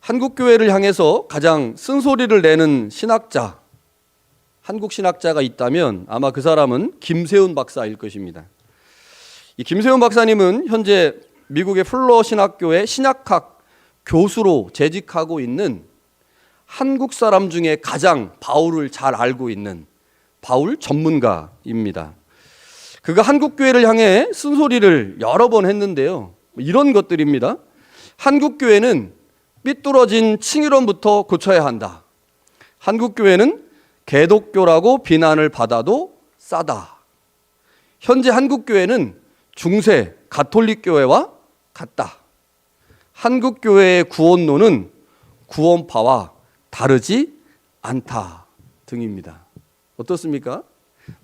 한국교회를 향해서 가장 쓴소리를 내는 신학자, 한국 신학자가 있다면 아마 그 사람은 김세훈 박사일 것입니다. 이 김세훈 박사님은 현재 미국의 플러 신학교의 신약학 교수로 재직하고 있는 한국 사람 중에 가장 바울을 잘 알고 있는 바울 전문가입니다. 그가 한국교회를 향해 쓴소리를 여러 번 했는데요. 이런 것들입니다. 한국교회는 삐뚤어진 칭의론부터 고쳐야 한다. 한국교회는 개독교라고 비난을 받아도 싸다. 현재 한국교회는 중세 가톨릭교회와 같다. 한국교회의 구원론은 구원파와 다르지 않다 등입니다. 어떻습니까?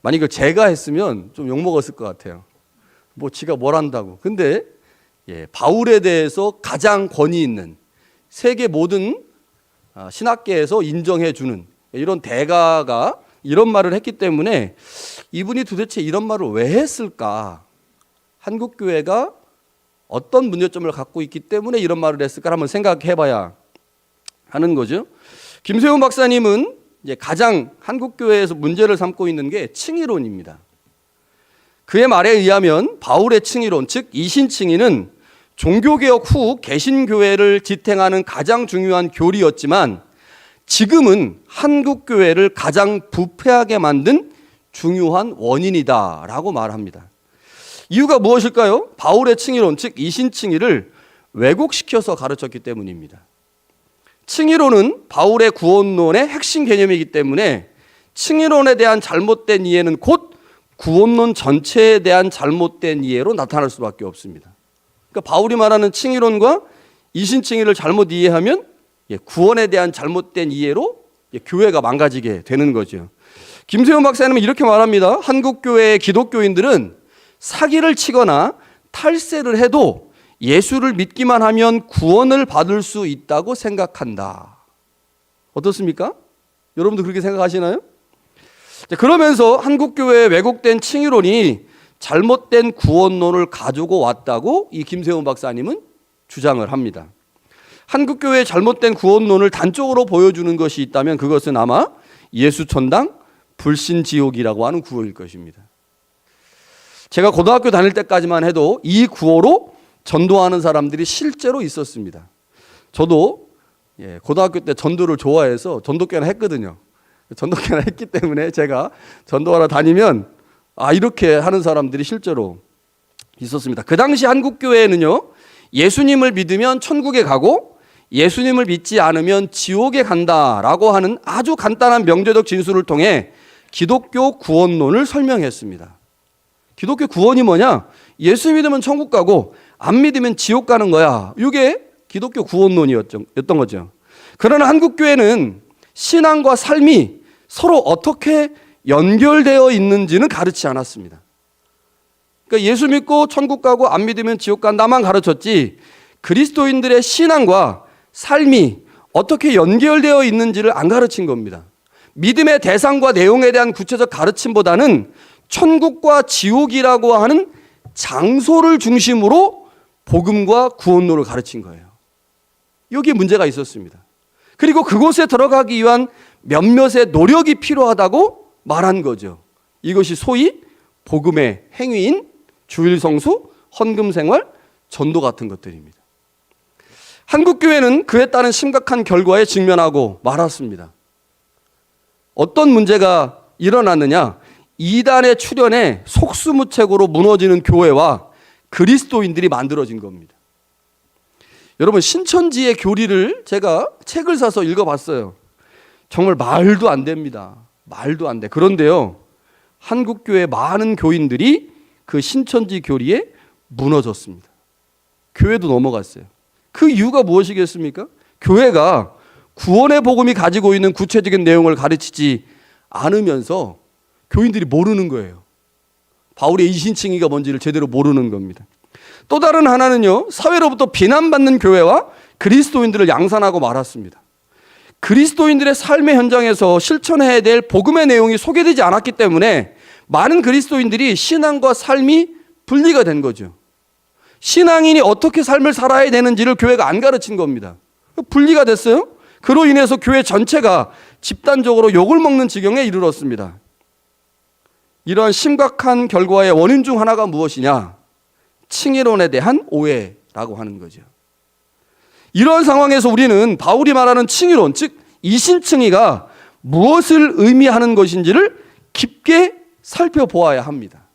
만약 이걸 제가 했으면 좀 욕먹었을 것 같아요. 뭐 지가 뭘 한다고. 근데 바울에 대해서 가장 권위 있는 세계 모든 신학계에서 인정해 주는 이런 대가가 이런 말을 했기 때문에 이분이 도대체 이런 말을 왜 했을까? 한국교회가 어떤 문제점을 갖고 있기 때문에 이런 말을 했을까 한번 생각해 봐야 하는 거죠. 김세훈 박사님은 이제 가장 한국교회에서 문제를 삼고 있는 게 칭의론입니다. 그의 말에 의하면 바울의 칭의론, 즉 이신칭의는 종교개혁 후 개신교회를 지탱하는 가장 중요한 교리였지만 지금은 한국교회를 가장 부패하게 만든 중요한 원인이다라고 말합니다. 이유가 무엇일까요? 바울의 칭의론, 즉 이신칭의를 왜곡시켜서 가르쳤기 때문입니다. 칭의론은 바울의 구원론의 핵심 개념이기 때문에 칭의론에 대한 잘못된 이해는 곧 구원론 전체에 대한 잘못된 이해로 나타날 수밖에 없습니다. 그러니까 바울이 말하는 칭의론과 이신칭의를 잘못 이해하면 구원에 대한 잘못된 이해로 교회가 망가지게 되는 거죠. 김세훈 박사님은 이렇게 말합니다. 한국교회의 기독교인들은 사기를 치거나 탈세를 해도 예수를 믿기만 하면 구원을 받을 수 있다고 생각한다. 어떻습니까? 여러분도 그렇게 생각하시나요? 그러면서 한국교회의 왜곡된 칭의론이 잘못된 구원론을 가지고 왔다고 이 김세훈 박사님은 주장을 합니다. 한국교회의 잘못된 구원론을 단적으로 보여주는 것이 있다면 그것은 아마 예수천당 불신지옥이라고 하는 구호일 것입니다. 제가 고등학교 다닐 때까지만 해도 이 구호로 전도하는 사람들이 실제로 있었습니다. 저도 고등학교 때 전도를 좋아해서 전도교회를 했거든요. 전도교회를 했기 때문에 제가 전도하러 다니면 이렇게 하는 사람들이 실제로 있었습니다. 그 당시 한국교회에는요, 예수님을 믿으면 천국에 가고 예수님을 믿지 않으면 지옥에 간다라고 하는 아주 간단한 명제적 진술을 통해 기독교 구원론을 설명했습니다. 기독교 구원이 뭐냐? 예수 믿으면 천국 가고 안 믿으면 지옥 가는 거야. 이게 기독교 구원론이었던 거죠. 그러나 한국교회는 신앙과 삶이 서로 어떻게 연결되어 있는지는 가르치지 않았습니다. 그러니까 예수 믿고 천국 가고 안 믿으면 지옥 간다만 가르쳤지 그리스도인들의 신앙과 삶이 어떻게 연결되어 있는지를 안 가르친 겁니다. 믿음의 대상과 내용에 대한 구체적 가르침보다는 천국과 지옥이라고 하는 장소를 중심으로 복음과 구원론을 가르친 거예요. 여기에 문제가 있었습니다. 그리고 그곳에 들어가기 위한 몇몇의 노력이 필요하다고 말한 거죠. 이것이 소위 복음의 행위인 주일성수, 헌금생활, 전도 같은 것들입니다. 한국교회는 그에 따른 심각한 결과에 직면하고 말았습니다. 어떤 문제가 일어났느냐? 이단의 출현에 속수무책으로 무너지는 교회와 그리스도인들이 만들어진 겁니다. 여러분, 신천지의 교리를 제가 책을 사서 읽어봤어요. 정말 말도 안 됩니다. 말도 안 돼. 그런데요, 한국교회 많은 교인들이 그 신천지 교리에 무너졌습니다. 교회도 넘어갔어요. 그 이유가 무엇이겠습니까? 교회가 구원의 복음이 가지고 있는 구체적인 내용을 가르치지 않으면서 교인들이 모르는 거예요. 바울의 이신칭의가 뭔지를 제대로 모르는 겁니다. 또 다른 하나는요, 사회로부터 비난받는 교회와 그리스도인들을 양산하고 말았습니다. 그리스도인들의 삶의 현장에서 실천해야 될 복음의 내용이 소개되지 않았기 때문에 많은 그리스도인들이 신앙과 삶이 분리가 된 거죠. 신앙인이 어떻게 삶을 살아야 되는지를 교회가 안 가르친 겁니다. 분리가 됐어요. 그로 인해서 교회 전체가 집단적으로 욕을 먹는 지경에 이르렀습니다. 이러한 심각한 결과의 원인 중 하나가 무엇이냐? 칭의론에 대한 오해라고 하는 거죠. 이러한 상황에서 우리는 바울이 말하는 칭의론, 즉 이신칭의가 무엇을 의미하는 것인지를 깊게 살펴보아야 합니다.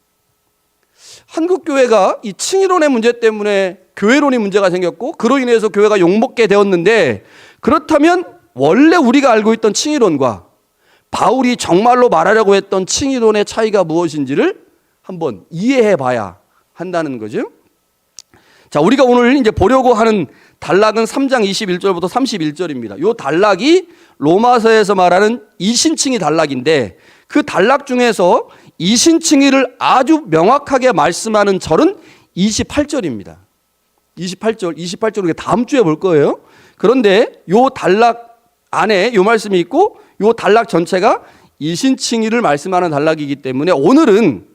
한국 교회가 이 칭의론의 문제 때문에 교회론이 문제가 생겼고 그로 인해서 교회가 욕먹게 되었는데, 그렇다면 원래 우리가 알고 있던 칭의론과 바울이 정말로 말하려고 했던 칭의론의 차이가 무엇인지를 한번 이해해 봐야 한다는 거죠. 자, 우리가 오늘 이제 보려고 하는 단락은 3장 21절부터 31절입니다. 이 단락이 로마서에서 말하는 이신칭의 단락인데, 그 단락 중에서 이신칭의를 아주 명확하게 말씀하는 절은 28절입니다. 28절 우리가 다음 주에 볼 거예요. 그런데 이 단락 안에 이 말씀이 있고 이 단락 전체가 이신칭의를 말씀하는 단락이기 때문에 오늘은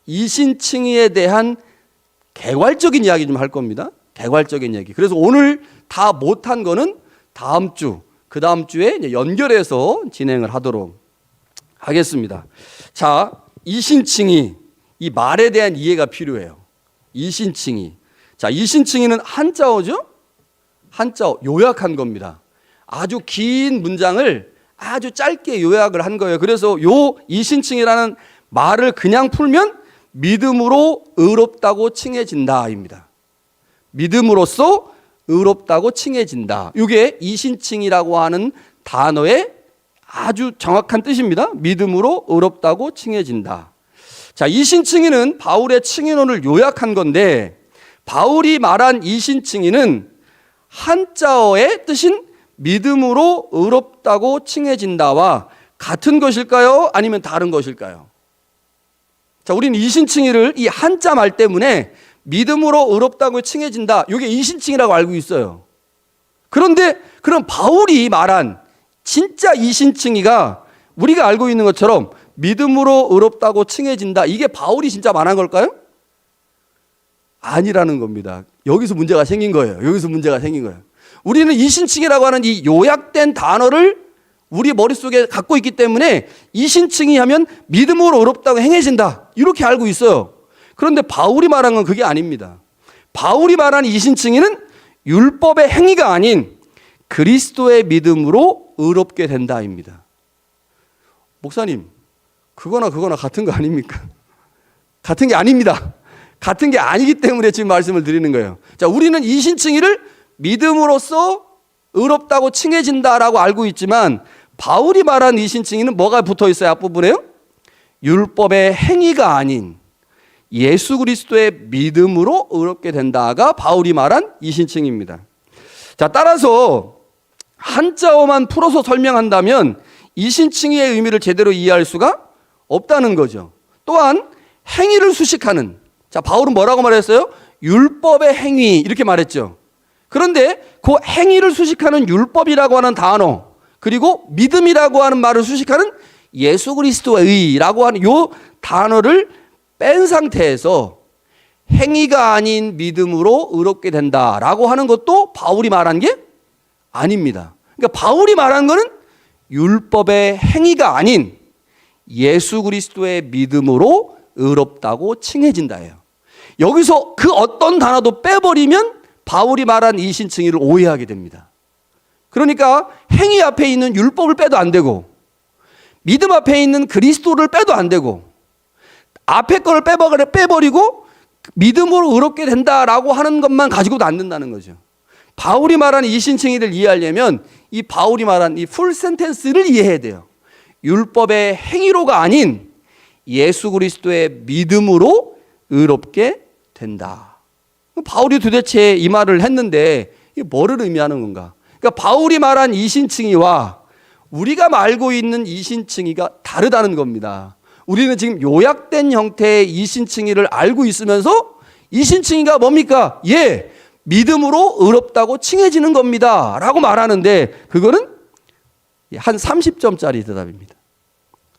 이신칭의에 대한 개괄적인 이야기 좀 할 겁니다. 개괄적인 이야기. 그래서 오늘 다 못한 거는 다음 주, 그 다음 주에 연결해서 진행을 하도록 하겠습니다. 자, 이신칭의, 이 말에 대한 이해가 필요해요. 이신칭의. 자, 이신칭의는 한자어죠? 한자어, 요약한 겁니다. 아주 긴 문장을 아주 짧게 요약을 한 거예요. 그래서 요 이신칭의라는 말을 그냥 풀면 믿음으로 의롭다고 칭해진다입니다. 믿음으로써 의롭다고 칭해진다. 이게 이신칭이라고 하는 단어의 아주 정확한 뜻입니다. 믿음으로 의롭다고 칭해진다. 자, 이신칭의는 바울의 칭의론을 요약한 건데, 바울이 말한 이신칭의는 한자어의 뜻인 믿음으로 의롭다고 칭해진다와 같은 것일까요? 아니면 다른 것일까요? 자, 우리는 이신칭의를 이 한자 말 때문에 믿음으로 의롭다고 칭해진다, 이게 이신칭의라고 알고 있어요. 그런데 그럼 바울이 말한 진짜 이신칭의가 우리가 알고 있는 것처럼 믿음으로 의롭다고 칭해진다, 이게 바울이 진짜 말한 걸까요? 아니라는 겁니다. 여기서 문제가 생긴 거예요. 우리는 이신칭의라고 하는 이 요약된 단어를 우리 머릿속에 갖고 있기 때문에 이신칭의 하면 믿음으로 의롭다고 행해진다, 이렇게 알고 있어요. 그런데 바울이 말한 건 그게 아닙니다. 바울이 말한 이신칭의는 율법의 행위가 아닌 그리스도의 믿음으로 의롭게 된다입니다. 목사님, 그거나 같은 거 아닙니까? 같은 게 아닙니다. 같은 게 아니기 때문에 지금 말씀을 드리는 거예요. 자, 우리는 이신칭의를 믿음으로써 의롭다고 칭해진다라고 알고 있지만, 바울이 말한 이신칭의는 뭐가 붙어 있어요? 앞부분에요? 율법의 행위가 아닌 예수 그리스도의 믿음으로 의롭게 된다가 바울이 말한 이신칭의입니다. 자, 따라서 한자어만 풀어서 설명한다면 이신칭의의 의미를 제대로 이해할 수가 없다는 거죠. 또한 행위를 수식하는, 자, 바울은 뭐라고 말했어요? 율법의 행위, 이렇게 말했죠. 그런데 그 행위를 수식하는 율법이라고 하는 단어, 그리고 믿음이라고 하는 말을 수식하는 예수 그리스도의라고 하는 이 단어를 뺀 상태에서 행위가 아닌 믿음으로 의롭게 된다라고 하는 것도 바울이 말한 게 아닙니다. 그러니까 바울이 말한 거는 율법의 행위가 아닌 예수 그리스도의 믿음으로 의롭다고 칭해진다예요. 여기서 그 어떤 단어도 빼버리면 바울이 말한 이신칭의를 오해하게 됩니다. 그러니까 행위 앞에 있는 율법을 빼도 안 되고, 믿음 앞에 있는 그리스도를 빼도 안 되고, 앞에 거를 빼버리고 믿음으로 의롭게 된다라고 하는 것만 가지고도 안 된다는 거죠. 바울이 말한 이신칭의를 이해하려면 이 바울이 말한 이 풀 센텐스를 이해해야 돼요. 율법의 행위로가 아닌 예수 그리스도의 믿음으로 의롭게 된다. 바울이 도대체 이 말을 했는데 이게 뭐를 의미하는 건가? 그러니까 바울이 말한 이신칭의와 우리가 알고 있는 이신칭의가 다르다는 겁니다. 우리는 지금 요약된 형태의 이신칭의를 알고 있으면서 이신칭의가 뭡니까? 예, 믿음으로 의롭다고 칭해지는 겁니다 라고 말하는데, 그거는 한 30점짜리 대답입니다.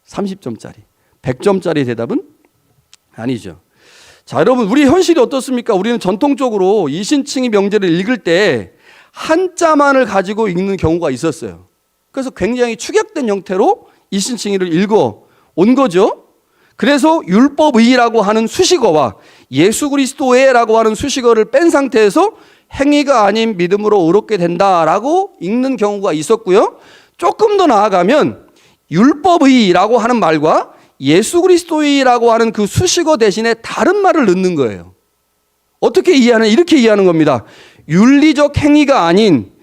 30점짜리. 100점짜리 대답은 아니죠. 자, 여러분, 우리 현실이 어떻습니까? 우리는 전통적으로 이신칭의 명제를 읽을 때 한자만을 가지고 읽는 경우가 있었어요. 그래서 굉장히 축약된 형태로 이신칭의를 읽어 온 거죠. 그래서 율법의라고 하는 수식어와 예수 그리스도의라고 하는 수식어를 뺀 상태에서 행위가 아닌 믿음으로 의롭게 된다라고 읽는 경우가 있었고요. 조금 더 나아가면 율법의라고 하는 말과 예수 그리스도의라고 하는 그 수식어 대신에 다른 말을 넣는 거예요. 어떻게 이해하는? 이렇게 이해하는 겁니다. 윤리적 행위가 아닌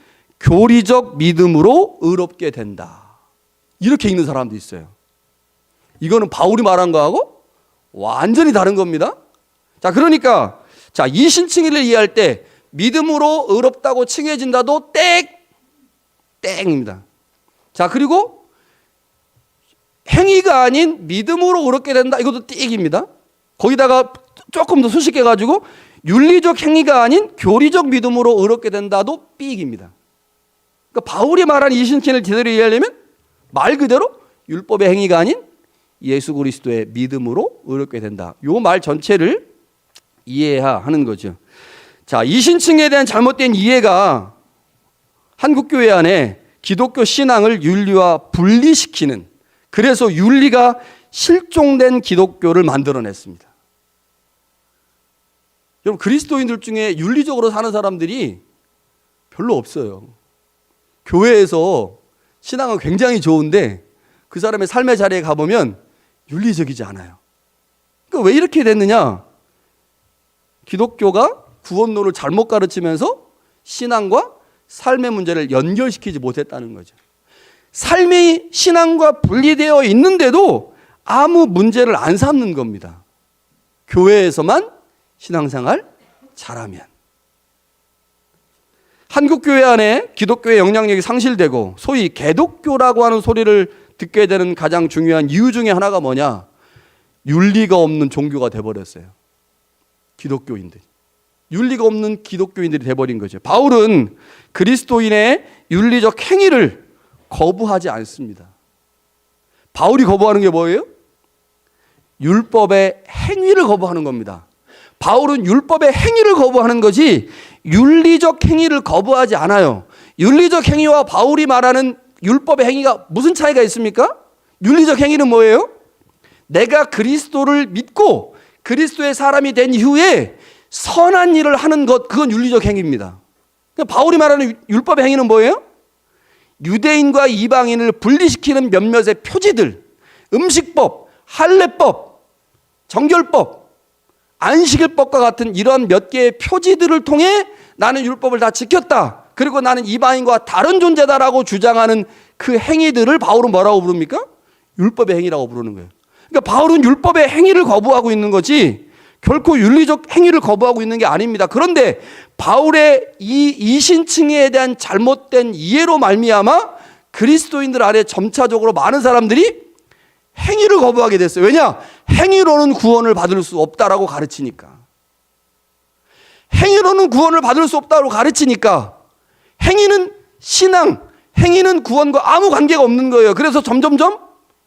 교리적 믿음으로 의롭게 된다. 이렇게 읽는 사람도 있어요. 이거는 바울이 말한 거하고 완전히 다른 겁니다. 자, 그러니까 이 신칭의를 이해할 때 믿음으로 의롭다고 칭해진다도 땡입니다. 자, 그리고 행위가 아닌 믿음으로 의롭게 된다. 이것도 띡입니다. 거기다가 조금 더 수식해 가지고 윤리적 행위가 아닌 교리적 믿음으로 의롭게 된다도 삑입니다. 그러니까 바울이 말한 이 신칭의를 제대로 이해하려면 말 그대로 율법의 행위가 아닌 예수 그리스도의 믿음으로 의롭게 된다. 이 말 전체를 이해해야 하는 거죠. 자, 이 신칭에 대한 잘못된 이해가 한국교회 안에 기독교 신앙을 윤리와 분리시키는, 그래서 윤리가 실종된 기독교를 만들어냈습니다. 여러분, 그리스도인들 중에 윤리적으로 사는 사람들이 별로 없어요. 교회에서 신앙은 굉장히 좋은데 그 사람의 삶의 자리에 가보면 윤리적이지 않아요. 그러니까 왜 이렇게 됐느냐? 기독교가 구원론을 잘못 가르치면서 신앙과 삶의 문제를 연결시키지 못했다는 거죠. 삶이 신앙과 분리되어 있는데도 아무 문제를 안 삼는 겁니다. 교회에서만 신앙생활 잘하면. 한국교회 안에 기독교의 영향력이 상실되고 소위 개독교라고 하는 소리를 듣게 되는 가장 중요한 이유 중에 하나가 뭐냐? 윤리가 없는 종교가 돼버렸어요. 기독교인들. 윤리가 없는 기독교인들이 돼버린 거죠. 바울은 그리스도인의 윤리적 행위를 거부하지 않습니다. 바울이 거부하는 게 뭐예요? 율법의 행위를 거부하는 겁니다. 바울은 율법의 행위를 거부하는 거지 윤리적 행위를 거부하지 않아요. 윤리적 행위와 바울이 말하는 율법의 행위가 무슨 차이가 있습니까? 윤리적 행위는 뭐예요? 내가 그리스도를 믿고 그리스도의 사람이 된 이후에 선한 일을 하는 것, 그건 윤리적 행위입니다. 바울이 말하는 율법의 행위는 뭐예요? 유대인과 이방인을 분리시키는 몇몇의 표지들, 음식법, 할례법, 정결법, 안식일법과 같은 이런 몇 개의 표지들을 통해 나는 율법을 다 지켰다. 그리고 나는 이방인과 다른 존재다라고 주장하는 그 행위들을 바울은 뭐라고 부릅니까? 율법의 행위라고 부르는 거예요. 그러니까 바울은 율법의 행위를 거부하고 있는 거지 결코 윤리적 행위를 거부하고 있는 게 아닙니다. 그런데 바울의 이 이신칭의에 대한 잘못된 이해로 말미암아 그리스도인들 안에 점차적으로 많은 사람들이 행위를 거부하게 됐어요. 왜냐? 행위로는 구원을 받을 수 없다라고 가르치니까. 행위로는 구원을 받을 수 없다고 가르치니까 행위는 신앙, 행위는 구원과 아무 관계가 없는 거예요. 그래서 점점점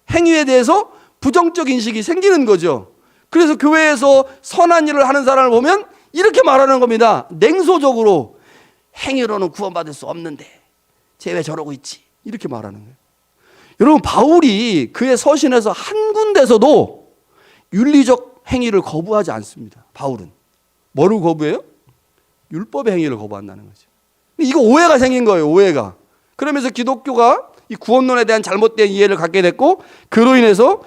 행위에 대해서 부정적 인식이 생기는 거죠. 그래서 교회에서 선한 일을 하는 사람을 보면 이렇게 말하는 겁니다. 냉소적으로 행위로는 구원받을 수 없는데 쟤 왜 저러고 있지? 이렇게 말하는 거예요. 여러분, 바울이 그의 서신에서 한 군데서도 윤리적 행위를 거부하지 않습니다. 바울은 뭐를 거부해요? 율법의 행위를 거부한다는 거죠. 이거 오해가 생긴 거예요. 오해가. 그러면서 기독교가 이 구원론에 대한 잘못된 이해를 갖게 됐고, 그로 인해서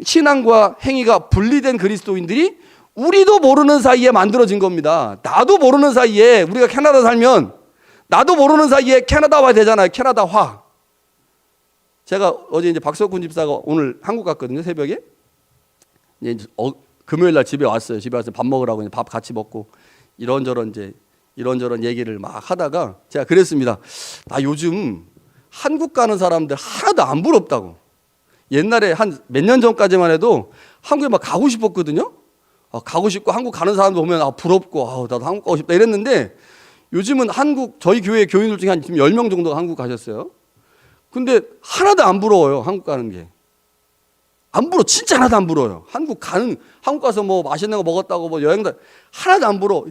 신앙과 행위가 분리된 그리스도인들이 우리도 모르는 사이에 만들어진 겁니다. 나도 모르는 사이에, 우리가 캐나다 살면 나도 모르는 사이에 캐나다화 되잖아요. 캐나다화. 제가 어제 이제 박석훈 집사가 오늘 한국 갔거든요. 새벽에. 이제 금요일 날 집에 왔어요. 집에 와서 밥 먹으라고 밥 같이 먹고 이런저런 얘기를 막 하다가 제가 그랬습니다. 나 요즘 한국 가는 사람들 하나도 안 부럽다고. 옛날에 한 몇 년 전까지만 해도 한국에 막 가고 싶었거든요. 가고 싶고 한국 가는 사람들 보면 부럽고 나도 한국 가고 싶다 이랬는데, 요즘은 한국 저희 교회 교인들 중에 한 지금 10명 정도가 한국 가셨어요. 근데 하나도 안 부러워요. 한국 가는 게. 안 불어. 진짜 하나도 안 불어요. 한국 가서 뭐 맛있는 거 먹었다고 뭐 여행도 하나도 안 불어.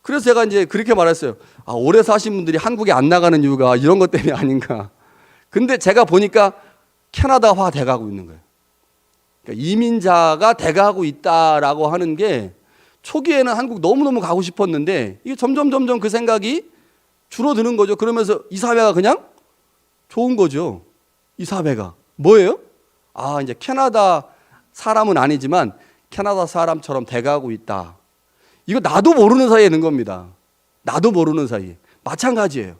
그래서 제가 이제 그렇게 말했어요. 아, 오래 사신 분들이 한국에 안 나가는 이유가 이런 것 때문에 아닌가. 근데 제가 보니까 캐나다화 돼가고 있는 거예요. 그러니까 이민자가 돼가고 있다라고 하는 게 초기에는 한국 너무너무 가고 싶었는데 이게 점점 그 생각이 줄어드는 거죠. 그러면서 이 사회가 그냥 좋은 거죠. 이 사회가. 뭐예요? 아, 이제 캐나다 사람은 아니지만 캐나다 사람처럼 돼가고 있다. 이거 나도 모르는 사이에 있는 겁니다. 나도 모르는 사이에. 마찬가지예요.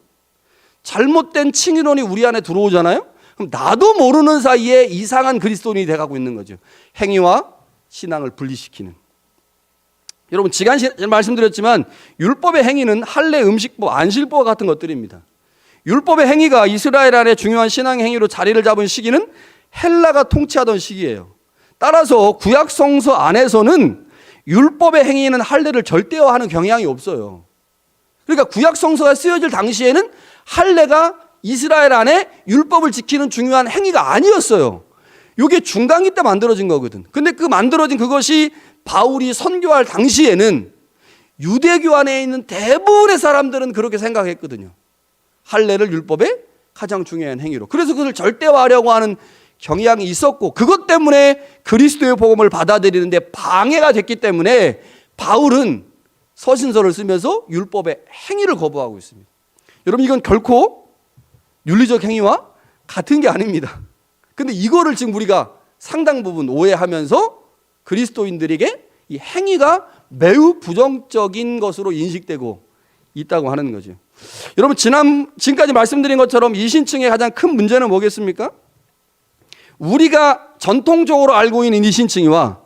잘못된 칭의론이 우리 안에 들어오잖아요? 그럼 나도 모르는 사이에 이상한 그리스도인이 돼가고 있는 거죠. 행위와 신앙을 분리시키는. 여러분, 지난 시간에 말씀드렸지만 율법의 행위는 할례, 음식법, 안식법 같은 것들입니다. 율법의 행위가 이스라엘 안에 중요한 신앙 행위로 자리를 잡은 시기는 헬라가 통치하던 시기예요. 따라서 구약 성서 안에서는 율법의 행위는 할례를 절대화하는 경향이 없어요. 그러니까 구약 성서가 쓰여질 당시에는 할례가 이스라엘 안에 율법을 지키는 중요한 행위가 아니었어요. 이게 중간기 때 만들어진 거거든. 근데 그 만들어진 그것이 바울이 선교할 당시에는 유대교 안에 있는 대부분의 사람들은 그렇게 생각했거든요. 할례를 율법의 가장 중요한 행위로. 그래서 그것을 절대화하려고 하는 경향이 있었고, 그것 때문에 그리스도의 복음을 받아들이는데 방해가 됐기 때문에 바울은 서신서를 쓰면서 율법의 행위를 거부하고 있습니다. 여러분, 이건 결코 윤리적 행위와 같은 게 아닙니다. 근데 이거를 지금 우리가 상당 부분 오해하면서 그리스도인들에게 이 행위가 매우 부정적인 것으로 인식되고 있다고 하는 거죠. 여러분, 지금까지 말씀드린 것처럼 이신칭의 가장 큰 문제는 뭐겠습니까? 우리가 전통적으로 알고 있는 이신칭의와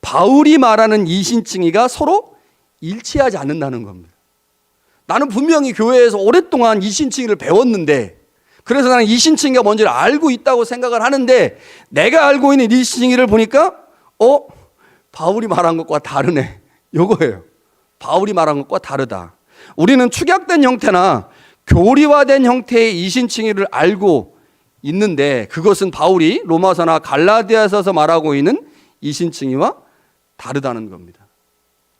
바울이 말하는 이신칭의가 서로 일치하지 않는다는 겁니다. 나는 분명히 교회에서 오랫동안 이신칭의를 배웠는데, 그래서 나는 이신칭의가 뭔지를 알고 있다고 생각을 하는데, 내가 알고 있는 이신칭의를 보니까 바울이 말한 것과 다르네. 요거예요. 바울이 말한 것과 다르다. 우리는 축약된 형태나 교리화된 형태의 이신칭의를 알고 있는데, 그것은 바울이 로마서나 갈라디아서에서 말하고 있는 이신칭의와 다르다는 겁니다.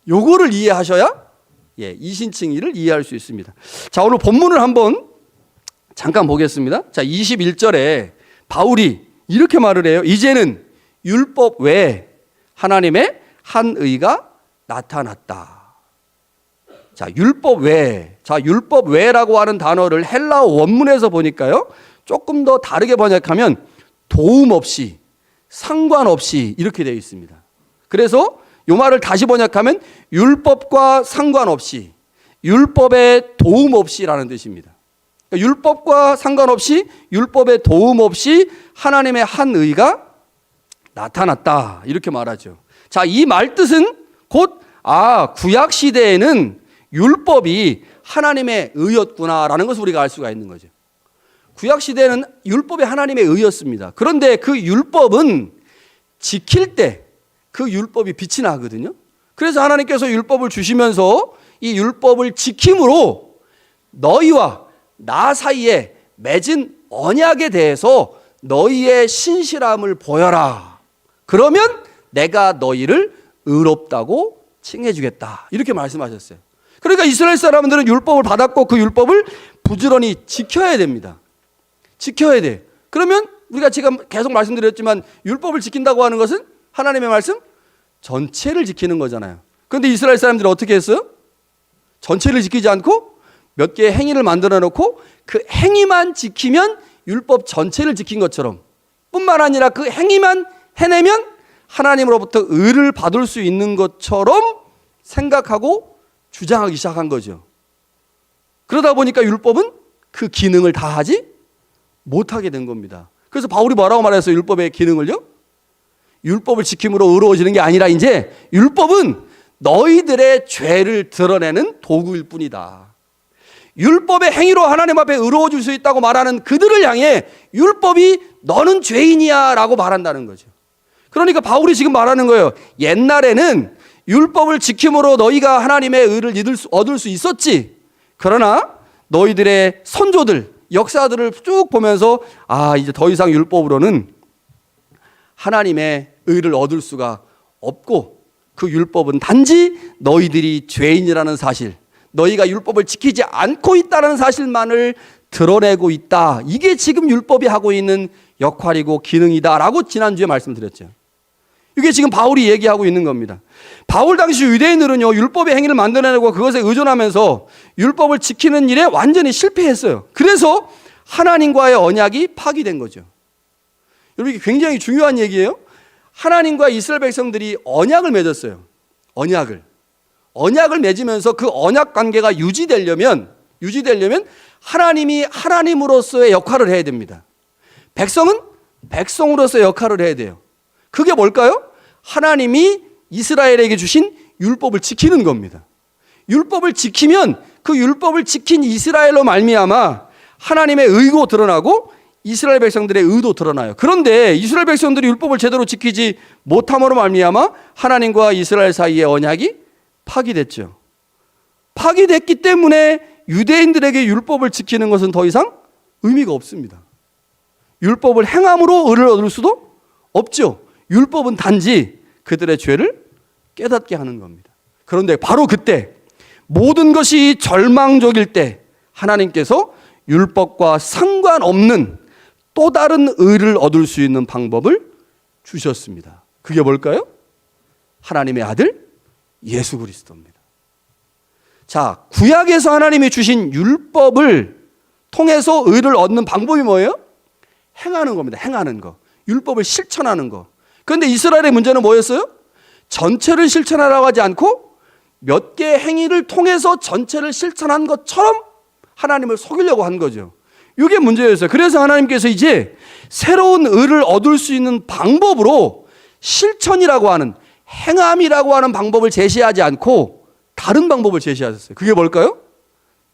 요거를 이해하셔야 이신칭의를 이해할 수 있습니다. 자, 오늘 본문을 한번 잠깐 보겠습니다. 자, 21절에 바울이 이렇게 말을 해요. 이제는 율법 외에 하나님의 한 의가 나타났다. 자, 율법 외에. 자, 율법 외라고 하는 단어를 헬라어 원문에서 보니까요, 조금 더 다르게 번역하면 도움 없이, 상관없이 이렇게 되어 있습니다. 그래서 이 말을 다시 번역하면 율법과 상관없이, 율법의 도움 없이라는 뜻입니다. 그러니까 율법과 상관없이, 율법의 도움 없이 하나님의 한 의가 나타났다, 이렇게 말하죠. 자, 이 말 뜻은 곧 구약 시대에는 율법이 하나님의 의였구나라는 것을 우리가 알 수가 있는 거죠. 구약 시대에는 율법이 하나님의 의였습니다. 그런데 그 율법은 지킬 때 그 율법이 빛이 나거든요. 그래서 하나님께서 율법을 주시면서 이 율법을 지킴으로 너희와 나 사이에 맺은 언약에 대해서 너희의 신실함을 보여라. 그러면 내가 너희를 의롭다고 칭해주겠다. 이렇게 말씀하셨어요. 그러니까 이스라엘 사람들은 율법을 받았고 그 율법을 부지런히 지켜야 됩니다. 지켜야 돼. 그러면 우리가 지금 계속 말씀드렸지만 율법을 지킨다고 하는 것은 하나님의 말씀 전체를 지키는 거잖아요. 그런데 이스라엘 사람들이 어떻게 했어요? 전체를 지키지 않고 몇 개의 행위를 만들어 놓고 그 행위만 지키면 율법 전체를 지킨 것처럼, 뿐만 아니라 그 행위만 해내면 하나님으로부터 의를 받을 수 있는 것처럼 생각하고 주장하기 시작한 거죠. 그러다 보니까 율법은 그 기능을 다 하지 못하게 된 겁니다. 그래서 바울이 뭐라고 말했어요? 율법의 기능을요? 율법을 지킴으로 의로워지는 게 아니라 이제 율법은 너희들의 죄를 드러내는 도구일 뿐이다. 율법의 행위로 하나님 앞에 의로워질 수 있다고 말하는 그들을 향해 율법이 너는 죄인이야 라고 말한다는 거죠. 그러니까 바울이 지금 말하는 거예요. 옛날에는 율법을 지킴으로 너희가 하나님의 의를 얻을 수 있었지. 그러나 너희들의 선조들, 역사들을 쭉 보면서 이제 더 이상 율법으로는 하나님의 의를 얻을 수가 없고, 그 율법은 단지 너희들이 죄인이라는 사실, 너희가 율법을 지키지 않고 있다는 사실만을 드러내고 있다. 이게 지금 율법이 하고 있는 역할이고 기능이다라고 지난주에 말씀드렸죠. 이게 지금 바울이 얘기하고 있는 겁니다. 바울 당시 유대인들은요, 율법의 행위를 만들어내고 그것에 의존하면서 율법을 지키는 일에 완전히 실패했어요. 그래서 하나님과의 언약이 파기된 거죠. 여러분, 이게 굉장히 중요한 얘기예요. 하나님과 이스라엘 백성들이 언약을 맺었어요. 언약을 맺으면서 그 언약 관계가 유지되려면 하나님이 하나님으로서의 역할을 해야 됩니다. 백성은 백성으로서의 역할을 해야 돼요. 그게 뭘까요? 하나님이 이스라엘에게 주신 율법을 지키는 겁니다. 율법을 지키면 그 율법을 지킨 이스라엘로 말미암아 하나님의 의도 드러나고 이스라엘 백성들의 의도 드러나요. 그런데 이스라엘 백성들이 율법을 제대로 지키지 못함으로 말미암아 하나님과 이스라엘 사이의 언약이 파기됐죠. 파기됐기 때문에 유대인들에게 율법을 지키는 것은 더 이상 의미가 없습니다. 율법을 행함으로 의를 얻을 수도 없죠. 율법은 단지 그들의 죄를 깨닫게 하는 겁니다. 그런데 바로 그때, 모든 것이 절망적일 때 하나님께서 율법과 상관없는 또 다른 의를 얻을 수 있는 방법을 주셨습니다. 그게 뭘까요? 하나님의 아들 예수 그리스도입니다. 자, 구약에서 하나님이 주신 율법을 통해서 의를 얻는 방법이 뭐예요? 행하는 겁니다. 행하는 거. 율법을 실천하는 거. 그런데 이스라엘의 문제는 뭐였어요? 전체를 실천하라고 하지 않고 몇 개의 행위를 통해서 전체를 실천한 것처럼 하나님을 속이려고 한 거죠. 이게 문제였어요. 그래서 하나님께서 이제 새로운 의를 얻을 수 있는 방법으로 실천이라고 하는, 행함이라고 하는 방법을 제시하지 않고 다른 방법을 제시하셨어요. 그게 뭘까요?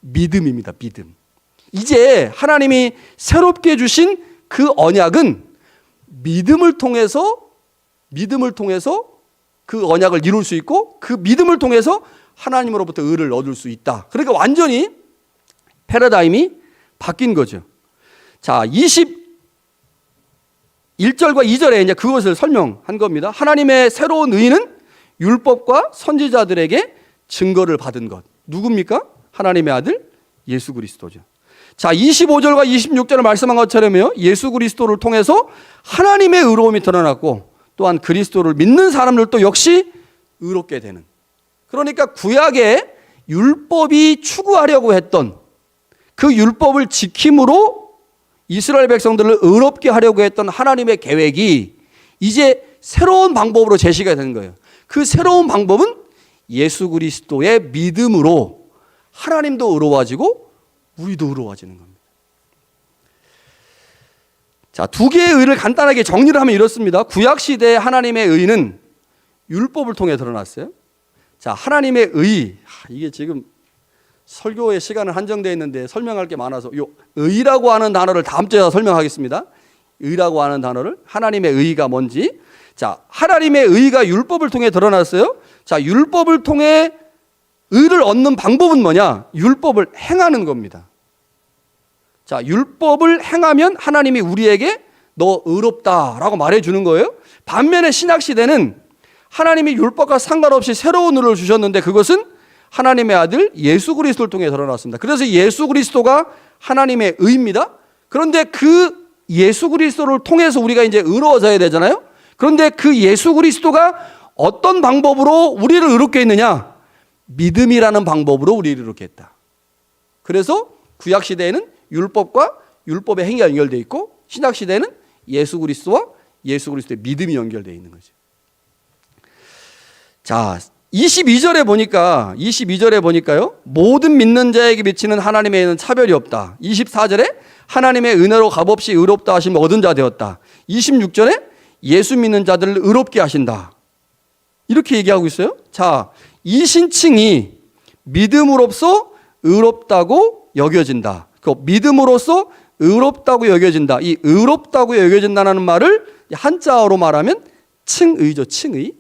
믿음입니다. 믿음. 이제 하나님이 새롭게 주신 그 언약은 믿음을 통해서 그 언약을 이룰 수 있고, 그 믿음을 통해서 하나님으로부터 의를 얻을 수 있다. 그러니까 완전히 패러다임이 바뀐 거죠. 자, 21절과 2절에 이제 그것을 설명한 겁니다. 하나님의 새로운 의는 율법과 선지자들에게 증거를 받은 것. 누굽니까? 하나님의 아들 예수 그리스도죠. 자, 25절과 26절을 말씀한 것처럼요, 예수 그리스도를 통해서 하나님의 의로움이 드러났고, 또한 그리스도를 믿는 사람들도 역시 의롭게 되는. 그러니까 구약의 율법이 추구하려고 했던 그 율법을 지킴으로 이스라엘 백성들을 의롭게 하려고 했던 하나님의 계획이 이제 새로운 방법으로 제시가 된 거예요. 그 새로운 방법은 예수 그리스도의 믿음으로 하나님도 의로워지고 우리도 의로워지는 겁니다. 자, 두 개의 의를 간단하게 정리를 하면 이렇습니다. 구약 시대의 하나님의 의는 율법을 통해 드러났어요. 자, 하나님의 의, 이게 지금 설교의 시간은 한정되어 있는데 설명할 게 많아서 이 의라고 하는 단어를 다음 주에 설명하겠습니다. 의라고 하는 단어를, 하나님의 의가 뭔지. 자, 하나님의 의가 율법을 통해 드러났어요. 자, 율법을 통해 의를 얻는 방법은 뭐냐? 율법을 행하는 겁니다. 자, 율법을 행하면 하나님이 우리에게 너 의롭다라고 말해주는 거예요. 반면에 신약시대는 하나님이 율법과 상관없이 새로운 의를 주셨는데 그것은 하나님의 아들 예수 그리스도를 통해 드러났습니다. 그래서 예수 그리스도가 하나님의 의입니다. 그런데 그 예수 그리스도를 통해서 우리가 이제 의로워져야 되잖아요. 그런데 그 예수 그리스도가 어떤 방법으로 우리를 의롭게 했느냐? 믿음이라는 방법으로 우리를 의롭게 했다. 그래서 구약 시대에는 율법과 율법의 행위가 연결되어 있고, 신약 시대에는 예수 그리스도와 예수 그리스도의 믿음이 연결되어 있는 거죠. 자, 22절에 보니까요, 모든 믿는 자에게 미치는 하나님의 의는 차별이 없다. 24절에 하나님의 은혜로 값없이 의롭다 하시면 얻은 자 되었다. 26절에 예수 믿는 자들을 의롭게 하신다. 이렇게 얘기하고 있어요. 자, 이 신칭이 믿음으로써 의롭다고 여겨진다. 그 믿음으로써 의롭다고 여겨진다. 이 의롭다고 여겨진다는 말을 한자어로 말하면 칭의죠. 칭의.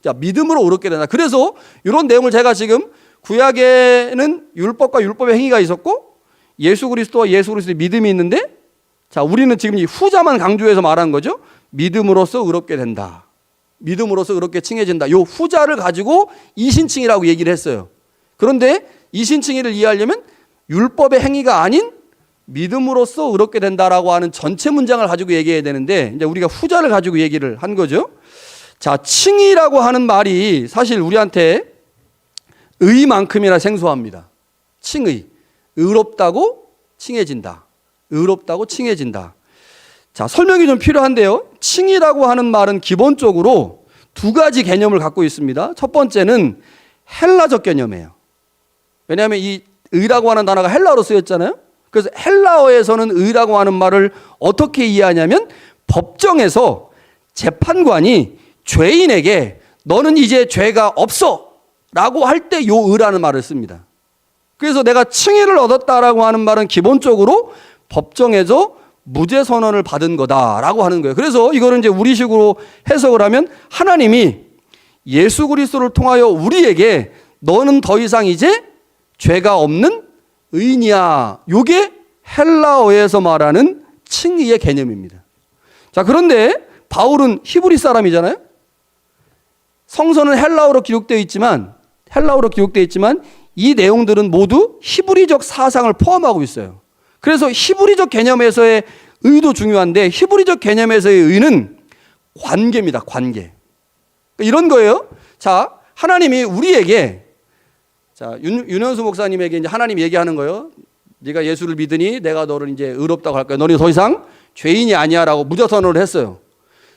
자, 믿음으로 의롭게 된다. 그래서 이런 내용을 제가 지금 구약에는 율법과 율법의 행위가 있었고 예수 그리스도와 예수 그리스도의 믿음이 있는데, 자, 우리는 지금 이 후자만 강조해서 말한 거죠. 믿음으로써 의롭게 된다. 믿음으로써 의롭게 칭해진다. 이 후자를 가지고 이신칭이라고 얘기를 했어요. 그런데 이신칭의를 이해하려면 율법의 행위가 아닌 믿음으로써 의롭게 된다라고 하는 전체 문장을 가지고 얘기해야 되는데 이제 우리가 후자를 가지고 얘기를 한 거죠. 자, 칭의라고 하는 말이 사실 우리한테 의만큼이나 생소합니다. 칭의. 의롭다고 칭해진다. 의롭다고 칭해진다. 자, 설명이 좀 필요한데요. 칭의라고 하는 말은 기본적으로 두 가지 개념을 갖고 있습니다. 첫 번째는 헬라적 개념이에요. 왜냐하면 이 의라고 하는 단어가 헬라어로 쓰였잖아요. 그래서 헬라어에서는 의라고 하는 말을 어떻게 이해하냐면 법정에서 재판관이 죄인에게 너는 이제 죄가 없어 라고 할 때 요 의라는 말을 씁니다. 그래서 내가 칭의를 얻었다라고 하는 말은 기본적으로 법정에서 무죄 선언을 받은 거다라고 하는 거예요. 그래서 이거는 이제 우리식으로 해석을 하면 하나님이 예수 그리스도를 통하여 우리에게 너는 더 이상 이제 죄가 없는 의인이야. 요게 헬라어에서 말하는 칭의의 개념입니다. 자, 그런데 바울은 히브리 사람이잖아요. 성서는 헬라어로 기록되어 있지만 이 내용들은 모두 히브리적 사상을 포함하고 있어요. 그래서 히브리적 개념에서의 의도 중요한데 히브리적 개념에서의 의는 관계입니다. 관계. 이런 거예요. 자, 하나님이 우리에게 자, 윤현수 목사님에게 이제 하나님 얘기하는 거예요. 네가 예수를 믿으니 내가 너를 이제 의롭다고 할 거야. 너는 더 이상 죄인이 아니야라고 무죄 선언을 했어요.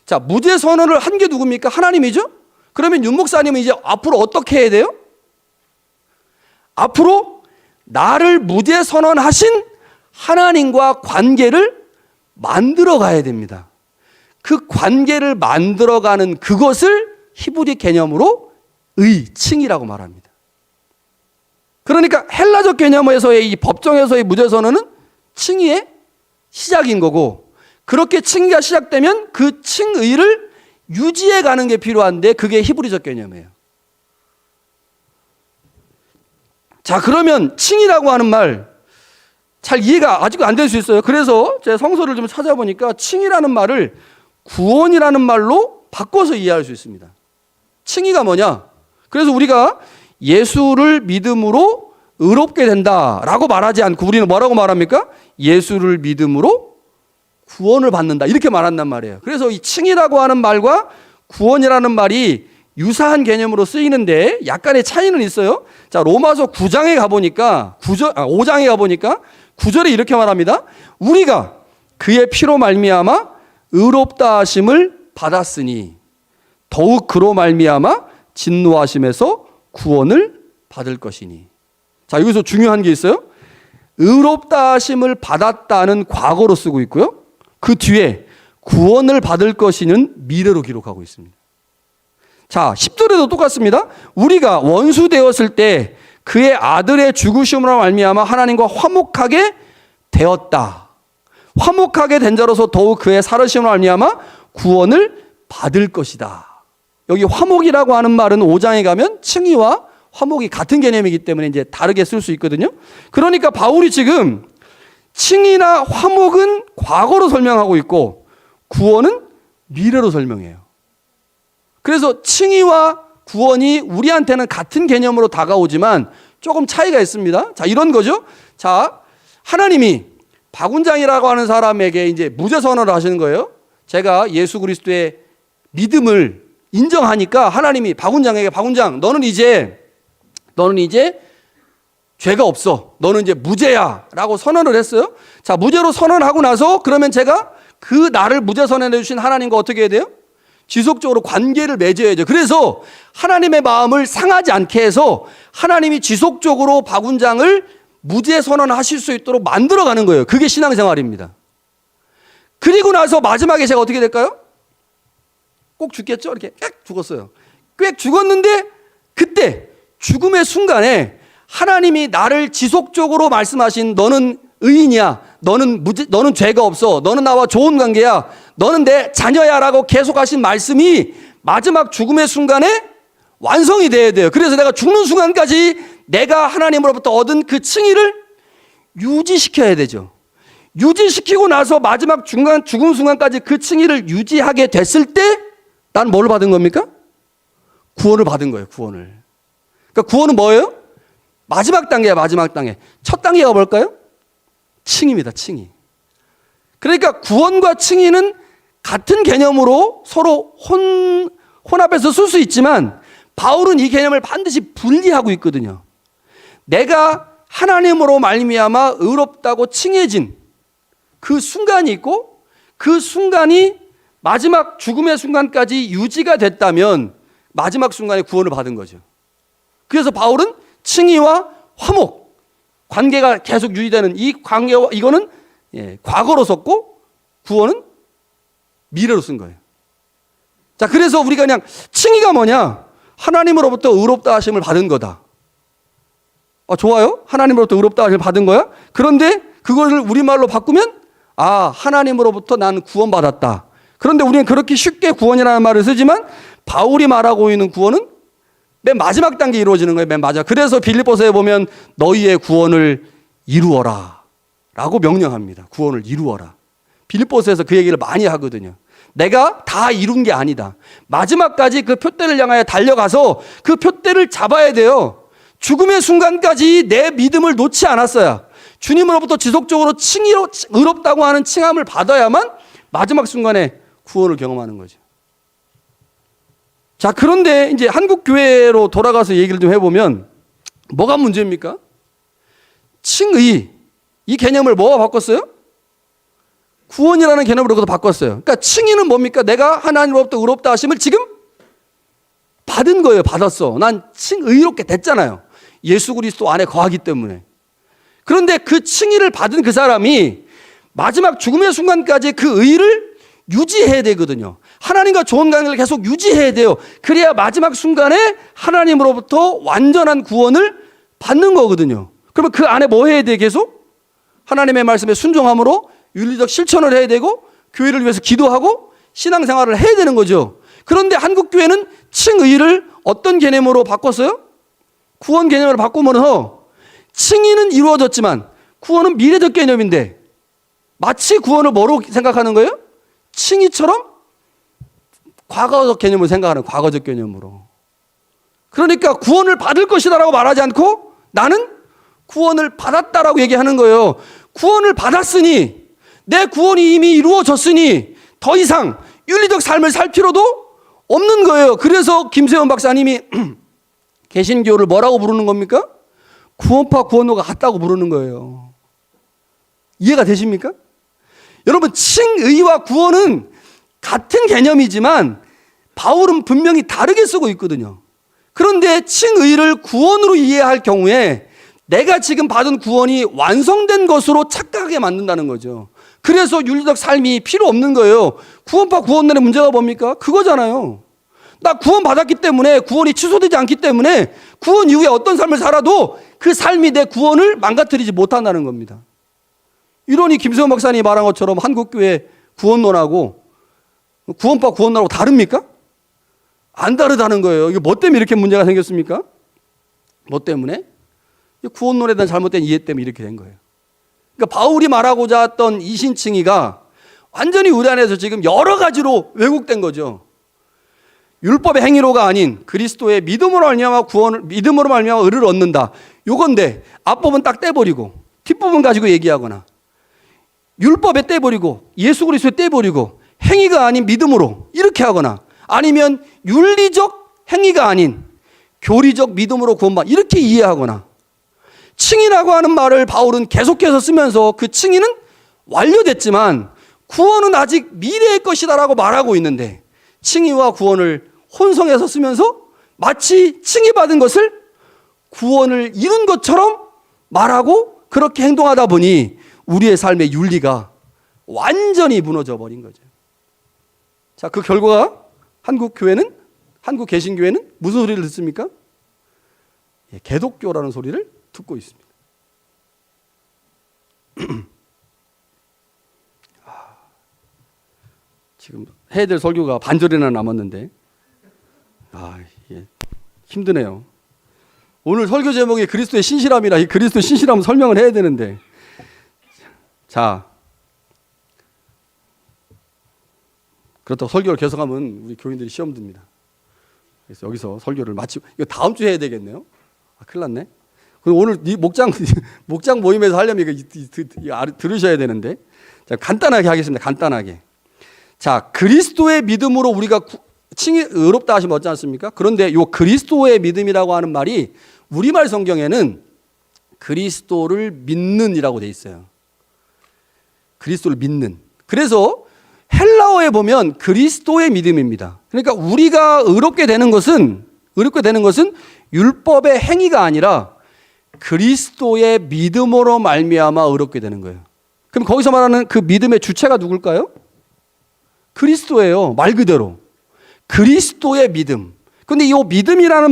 자, 무죄 선언을 한 게 누굽니까? 하나님이죠? 그러면 윤 목사님은 이제 앞으로 어떻게 해야 돼요? 앞으로 나를 무죄 선언하신 하나님과 관계를 만들어 가야 됩니다. 그 관계를 만들어가는 그것을 히브리 개념으로 칭이라고 말합니다. 그러니까 헬라적 개념에서의 이 법정에서의 무죄 선언은 칭의의 시작인 거고, 그렇게 칭의가 시작되면 그 칭의를 유지해 가는 게 필요한데 그게 히브리적 개념이에요. 자, 그러면 칭의라고 하는 말 잘 이해가 아직 안 될 수 있어요. 그래서 제가 성서를 좀 찾아보니까 칭의라는 말을 구원이라는 말로 바꿔서 이해할 수 있습니다. 칭의가 뭐냐? 그래서 우리가 예수를 믿음으로 의롭게 된다라고 말하지 않고 우리는 뭐라고 말합니까? 예수를 믿음으로 구원을 받는다 이렇게 말한단 말이에요. 그래서 이 칭의라고 하는 말과 구원이라는 말이 유사한 개념으로 쓰이는데 약간의 차이는 있어요. 자, 로마서 9장에 가보니까 5장에 가보니까 9절에 이렇게 말합니다. 우리가 그의 피로 말미암아 의롭다 하심을 받았으니 더욱 그로 말미암아 진노하심에서 구원을 받을 것이니. 자, 여기서 중요한 게 있어요. 의롭다 하심을 받았다는 과거로 쓰고 있고요. 그 뒤에 구원을 받을 것이는 미래로 기록하고 있습니다. 자, 10절에도 똑같습니다. 우리가 원수 되었을 때 그의 아들의 죽으심으로 말미암아 하나님과 화목하게 되었다. 화목하게 된 자로서 더욱 그의 살으심으로 말미암아 구원을 받을 것이다. 여기 화목이라고 하는 말은 5장에 가면 칭의와 화목이 같은 개념이기 때문에 이제 다르게 쓸 수 있거든요. 그러니까 바울이 지금 칭의나 화목은 과거로 설명하고 있고 구원은 미래로 설명해요. 그래서 칭의와 구원이 우리한테는 같은 개념으로 다가오지만 조금 차이가 있습니다. 자, 이런 거죠. 자, 하나님이 박운장이라고 하는 사람에게 이제 무죄 선언을 하시는 거예요. 제가 예수 그리스도의 믿음을 인정하니까 하나님이 박운장에게 박운장 너는 이제 죄가 없어. 너는 이제 무죄야 라고 선언을 했어요. 자, 무죄로 선언하고 나서 그러면 제가 그 나를 무죄 선언해 주신 하나님과 어떻게 해야 돼요? 지속적으로 관계를 맺어야죠. 그래서 하나님의 마음을 상하지 않게 해서 하나님이 지속적으로 박운장을 무죄 선언하실 수 있도록 만들어가는 거예요. 그게 신앙생활입니다. 그리고 나서 마지막에 제가 어떻게 될까요? 꼭 죽겠죠? 이렇게 꽥 죽었어요. 꽥 죽었는데 그때 죽음의 순간에 하나님이 나를 지속적으로 말씀하신 너는 의인이야. 너는 죄가 없어. 너는 나와 좋은 관계야. 너는 내 자녀야 라고 계속하신 말씀이 마지막 죽음의 순간에 완성이 돼야 돼요. 그래서 내가 죽는 순간까지 내가 하나님으로부터 얻은 그 칭의를 유지시켜야 되죠. 유지시키고 나서 마지막 죽음 순간까지 그 칭의를 유지하게 됐을 때 나는 뭘 받은 겁니까? 구원을 받은 거예요. 구원을. 그러니까 구원은 뭐예요? 마지막 단계야. 마지막 단계. 첫 단계가 뭘까요? 칭의입니다. 칭의. 그러니까 구원과 칭의는 같은 개념으로 서로 혼합해서 쓸 수 있지만 바울은 이 개념을 반드시 분리하고 있거든요. 내가 하나님으로 말미암아 의롭다고 칭해진 그 순간이 있고 그 순간이 마지막 죽음의 순간까지 유지가 됐다면 마지막 순간에 구원을 받은 거죠. 그래서 바울은 칭의와 화목, 관계가 계속 유지되는 이 관계와 이거는 과거로 썼고 구원은 미래로 쓴 거예요. 자, 그래서 우리가 그냥 칭의가 뭐냐? 하나님으로부터 의롭다 하심을 받은 거다. 좋아요? 하나님으로부터 의롭다 하심을 받은 거야? 그런데 그거를 우리말로 바꾸면 하나님으로부터 나는 구원받았다. 그런데 우리는 그렇게 쉽게 구원이라는 말을 쓰지만 바울이 말하고 있는 구원은 맨 마지막 단계에 이루어지는 거예요. 맨 마지막. 그래서 빌립보서에 보면 너희의 구원을 이루어라 라고 명령합니다. 구원을 이루어라. 빌립보서에서 그 얘기를 많이 하거든요. 내가 다 이룬 게 아니다. 마지막까지 그 표대를 향하여 달려가서 그 표대를 잡아야 돼요. 죽음의 순간까지 내 믿음을 놓지 않았어야 주님으로부터 지속적으로 칭의로 의롭다고 하는 칭함을 받아야만 마지막 순간에 구원을 경험하는 거죠. 자, 그런데 이제 한국 교회로 돌아가서 얘기를 좀 해보면 뭐가 문제입니까? 칭의 이 개념을 뭐가 바꿨어요? 구원이라는 개념으로 바꿨어요. 그러니까 칭의는 뭡니까? 내가 하나님으로부터 의롭다 하심을 지금 받은 거예요. 받았어. 난 칭의롭게 됐잖아요. 예수 그리스도 안에 거하기 때문에. 그런데 그 칭의를 받은 그 사람이 마지막 죽음의 순간까지 그 의를 유지해야 되거든요. 하나님과 좋은 관계를 계속 유지해야 돼요. 그래야 마지막 순간에 하나님으로부터 완전한 구원을 받는 거거든요. 그러면 그 안에 뭐 해야 돼? 계속 하나님의 말씀에 순종함으로 윤리적 실천을 해야 되고 교회를 위해서 기도하고 신앙생활을 해야 되는 거죠. 그런데 한국 교회는 칭의를 어떤 개념으로 바꿨어요? 구원 개념으로 바꾸면서 칭의는 이루어졌지만 구원은 미래적 개념인데 마치 구원을 뭐로 생각하는 거예요? 칭의처럼 과거적 개념을 생각하는 과거적 개념으로. 그러니까 구원을 받을 것이다라고 말하지 않고 나는 구원을 받았다라고 얘기하는 거예요. 구원을 받았으니 내 구원이 이미 이루어졌으니 더 이상 윤리적 삶을 살 필요도 없는 거예요. 그래서 김세원 박사님이 개신교를 뭐라고 부르는 겁니까? 구원파 구원노가 같다고 부르는 거예요. 이해가 되십니까? 여러분, 칭의와 구원은 같은 개념이지만 바울은 분명히 다르게 쓰고 있거든요. 그런데 칭의를 구원으로 이해할 경우에 내가 지금 받은 구원이 완성된 것으로 착각하게 만든다는 거죠. 그래서 윤리적 삶이 필요 없는 거예요. 구원파 구원론의 문제가 뭡니까? 그거잖아요. 나 구원 받았기 때문에 구원이 취소되지 않기 때문에 구원 이후에 어떤 삶을 살아도 그 삶이 내 구원을 망가뜨리지 못한다는 겁니다. 이러니 김세원 박사님이 말한 것처럼 한국교회 구원론하고 구원파 구원론하고 다릅니까? 안 다르다는 거예요. 이게 뭐 때문에 이렇게 문제가 생겼습니까? 뭐 때문에? 구원론에 대한 잘못된 이해 때문에 이렇게 된 거예요. 그러니까 바울이 말하고자 했던 이신칭의가 완전히 우리 안에서 지금 여러 가지로 왜곡된 거죠. 율법의 행위로가 아닌 그리스도의 믿음으로 말미암아 의를 얻는다. 요건데 앞부분 딱 떼버리고 뒷부분 가지고 얘기하거나 율법에 떼버리고 예수 그리스도에 떼버리고 행위가 아닌 믿음으로 이렇게 하거나 아니면 윤리적 행위가 아닌 교리적 믿음으로 구원받 이렇게 이해하거나 칭의라고 하는 말을 바울은 계속해서 쓰면서 그 칭의는 완료됐지만 구원은 아직 미래의 것이다라고 말하고 있는데 칭의와 구원을 혼성해서 쓰면서 마치 칭의받은 것을 구원을 이룬 것처럼 말하고 그렇게 행동하다 보니 우리의 삶의 윤리가 완전히 무너져 버린 거죠. 자, 그 결과가 한국 개신교회는 무슨 소리를 듣습니까? 개독교라는 소리를 듣고 있습니다. 지금 해야 될 설교가 반절이나 남았는데 힘드네요. 오늘 설교 제목이 그리스도의 신실함이라 이 그리스도의 신실함 설명을 해야 되는데 자, 그렇다고 설교를 계속하면 우리 교인들이 시험 듭니다. 그래서 여기서 설교를 마치고 이거 다음 주에 해야 되겠네요. 큰일 났네. 그럼 오늘 이 목장 모임에서 하려면 이거 들으셔야 되는데. 자, 간단하게 하겠습니다. 간단하게. 자, 그리스도의 믿음으로 우리가 칭이 의롭다 하시면 어찌 않습니까? 그런데 이 그리스도의 믿음이라고 하는 말이 우리말 성경에는 그리스도를 믿는이라고 돼 있어요. 그리스도를 믿는. 그래서 헬라어에 보면 그리스도의 믿음입니다. 그러니까 우리가 의롭게 되는 것은 율법의 행위가 아니라 그리스도의 믿음으로 말미암아 의롭게 되는 거예요. 그럼 거기서 말하는 그 믿음의 주체가 누굴까요? 그리스도예요. 말 그대로. 그리스도의 믿음. 근데 이 믿음이라는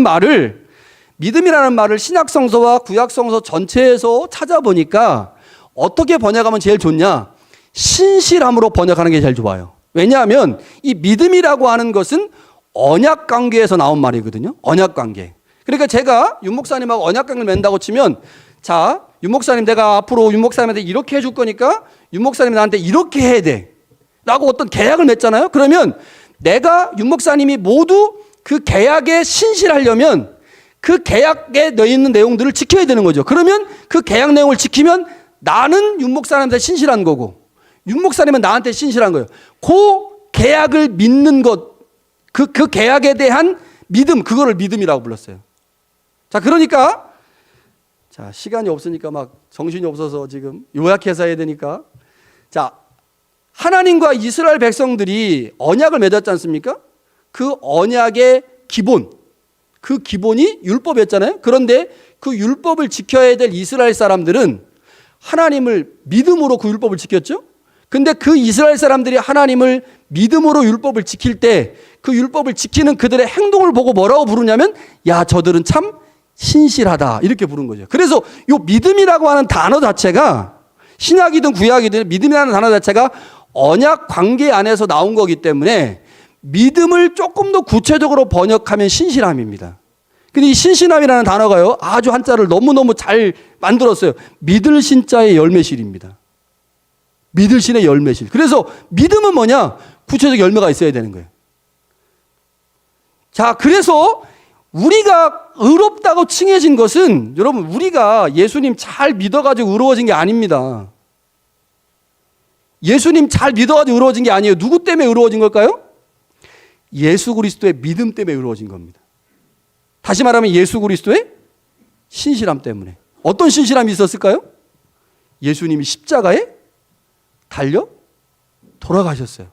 말을 신약성서와 구약성서 전체에서 찾아보니까 어떻게 번역하면 제일 좋냐? 신실함으로 번역하는 게 제일 좋아요. 왜냐하면 이 믿음이라고 하는 것은 언약 관계에서 나온 말이거든요. 언약 관계. 그러니까 제가 윤 목사님하고 언약 관계를 맺는다고 치면, 자, 윤 목사님, 내가 앞으로 윤 목사님한테 이렇게 해줄 거니까 윤 목사님이 나한테 이렇게 해야 돼 라고 어떤 계약을 맺잖아요. 그러면 내가 윤 목사님이 모두 그 계약에 신실하려면 그 계약에 넣어 있는 내용들을 지켜야 되는 거죠. 그러면 그 계약 내용을 지키면 나는 윤 목사님한테 신실한 거고 윤 목사님은 나한테 신실한 거예요. 그 계약을 믿는 것, 그 계약에 대한 믿음, 그거를 믿음이라고 불렀어요. 자, 그러니까, 자, 시간이 없으니까 막 정신이 없어서 지금 요약해서 해야 되니까. 자, 하나님과 이스라엘 백성들이 언약을 맺었지 않습니까? 그 언약의 기본, 그 기본이 율법이었잖아요. 그런데 그 율법을 지켜야 될 이스라엘 사람들은 하나님을 믿음으로 그 율법을 지켰죠. 근데 그 이스라엘 사람들이 하나님을 믿음으로 율법을 지킬 때 그 율법을 지키는 그들의 행동을 보고 뭐라고 부르냐면, 야, 저들은 참 신실하다, 이렇게 부른 거죠. 그래서 이 믿음이라고 하는 단어 자체가 신약이든 구약이든 믿음이라는 단어 자체가 언약 관계 안에서 나온 거기 때문에 믿음을 조금 더 구체적으로 번역하면 신실함입니다. 근데 이 신실함이라는 단어가요, 아주 한자를 너무너무 잘 만들었어요. 믿을 신자의 열매실입니다. 믿을 신의 열매실. 그래서 믿음은 뭐냐? 구체적 열매가 있어야 되는 거예요. 자, 그래서 우리가 의롭다고 칭해진 것은, 여러분, 우리가 예수님 잘 믿어가지고 의로워진 게 아닙니다. 예수님 잘 믿어가지고 의로워진 게 아니에요. 누구 때문에 의로워진 걸까요? 예수 그리스도의 믿음 때문에 의로워진 겁니다. 다시 말하면 예수 그리스도의 신실함 때문에. 어떤 신실함이 있었을까요? 예수님이 십자가에 달려 돌아가셨어요.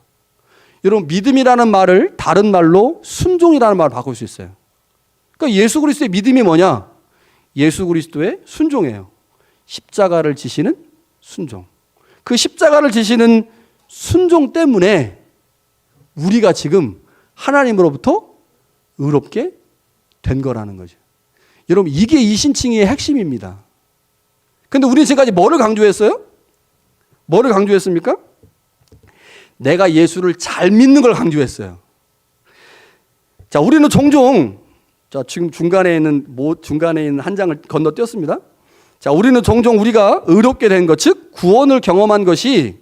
여러분, 믿음이라는 말을 다른 말로 순종이라는 말을 바꿀 수 있어요. 그러니까 예수 그리스도의 믿음이 뭐냐? 예수 그리스도의 순종이에요. 십자가를 지시는 순종. 그 십자가를 지시는 순종 때문에 우리가 지금 하나님으로부터 의롭게 된 거라는 거죠. 여러분, 이게 이신칭의의 핵심입니다. 근데 우리는 지금까지 뭐를 강조했어요? 뭐를 강조했습니까? 내가 예수를 잘 믿는 걸 강조했어요. 자, 우리는 종종, 자, 지금 중간에 있는 한 장을 건너뛰었습니다. 자, 우리는 종종 우리가 의롭게 된 것, 즉 구원을 경험한 것이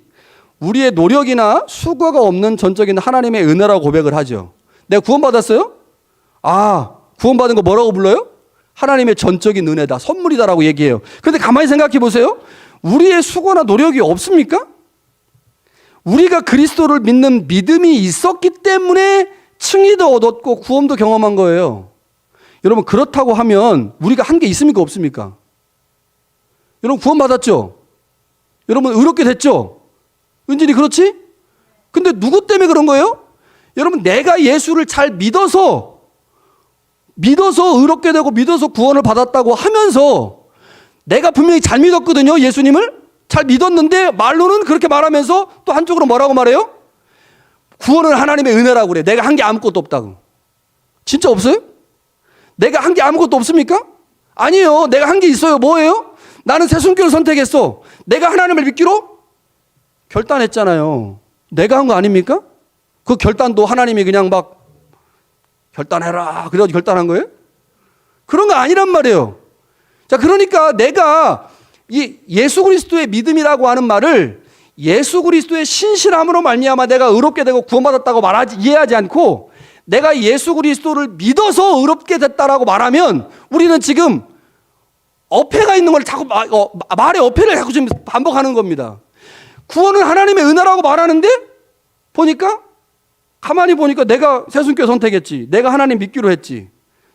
우리의 노력이나 수고가 없는 전적인 하나님의 은혜라고 고백을 하죠. 내가 구원받았어요? 아, 구원받은 거 뭐라고 불러요? 하나님의 전적인 은혜다, 선물이다라고 얘기해요. 그런데 가만히 생각해 보세요. 우리의 수고나 노력이 없습니까? 우리가 그리스도를 믿는 믿음이 있었기 때문에 칭의도 얻었고 구원도 경험한 거예요. 여러분, 그렇다고 하면 우리가 한 게 있습니까, 없습니까? 여러분, 구원받았죠? 여러분, 의롭게 됐죠? 은진이 그렇지? 근데 누구 때문에 그런 거예요? 여러분, 내가 예수를 잘 믿어서 의롭게 되고 믿어서 구원을 받았다고 하면서 내가 분명히 잘 믿었거든요, 예수님을. 잘 믿었는데 말로는 그렇게 말하면서 또 한쪽으로 뭐라고 말해요? 구원은 하나님의 은혜라고 그래. 내가 한 게 아무것도 없다고. 진짜 없어요? 내가 한 게 아무것도 없습니까? 아니에요. 내가 한 게 있어요. 뭐예요? 나는 새순교를 선택했어. 내가 하나님을 믿기로 결단했잖아요. 내가 한 거 아닙니까? 그 결단도 하나님이 그냥 막 결단해라 그래가지고 결단한 거예요? 그런 거 아니란 말이에요. 자, 그러니까 내가 이 예수 그리스도의 믿음이라고 하는 말을 예수 그리스도의 신실함으로 말미암아 내가 의롭게 되고 구원받았다고 이해하지 않고 내가 예수 그리스도를 믿어서 의롭게 됐다라고 말하면 우리는 지금 어폐가 있는 걸 자꾸 말의 어폐를 자꾸 지금 반복하는 겁니다. 구원은 하나님의 은혜라고 말하는데 가만히 보니까 내가 새순교회 선택했지, 내가 하나님 믿기로 했지,